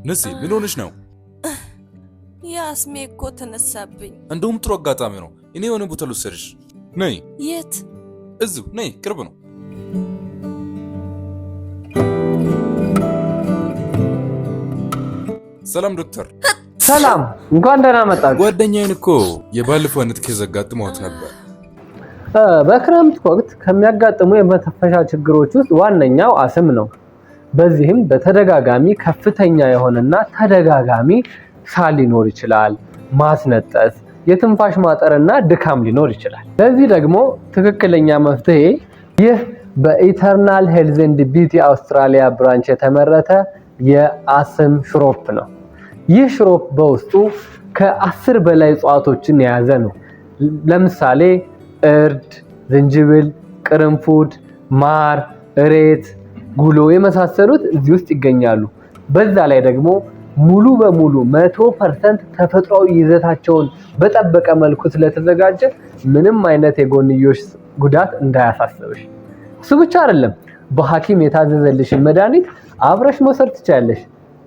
ነሲ ምን ሆነሽ ነው? ያስሜ እኮ ተነሳብኝ። እንደውም ጥሩ አጋጣሚ ነው። እኔ የሆነ ቦታ ልወስድሽ። ነይ። የት? እዚሁ ነይ፣ ቅርብ ነው። ሰላም ዶክተር። ሰላም፣ እንኳን ደህና መጣችሁ። ጓደኛዬን እኮ የባለፈው አይነት ኬዝ አጋጥሞት ነበር። በክረምት ወቅት ከሚያጋጥሙ የመተንፈሻ ችግሮች ውስጥ ዋነኛው አስም ነው። በዚህም በተደጋጋሚ ከፍተኛ የሆነና ተደጋጋሚ ሳል ሊኖር ይችላል፣ ማስነጠስ፣ የትንፋሽ ማጠርና ድካም ሊኖር ይችላል። ለዚህ ደግሞ ትክክለኛ መፍትሄ ይህ በኢተርናል ሄልዝ ኤንድ ቢዩቲ አውስትራሊያ ብራንች የተመረተ የአስም ሽሮፕ ነው። ይህ ሽሮፕ በውስጡ ከ10 በላይ እጽዋቶችን የያዘ ነው። ለምሳሌ እርድ፣ ዝንጅብል፣ ቅርንፉድ፣ ማር፣ እሬት፣ ጉሎ የመሳሰሉት እዚህ ውስጥ ይገኛሉ። በዛ ላይ ደግሞ ሙሉ በሙሉ 100% ተፈጥሯዊ ይዘታቸውን በጠበቀ መልኩ ስለተዘጋጀ ምንም አይነት የጎንዮሽ ጉዳት እንዳያሳስብሽ። እሱ ብቻ አይደለም፣ በሐኪም የታዘዘልሽን መድኃኒት አብረሽ መውሰድ ትችያለሽ።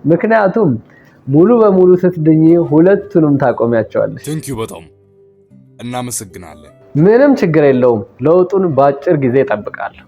ምክንያቱም ሙሉ በሙሉ ስትድኚ ሁለቱንም ታቆሚያቸዋለሽ። ቴንኪው፣ በጣም እናመሰግናለን። ምንም ችግር የለውም። ለውጡን በአጭር ጊዜ እጠብቃለሁ።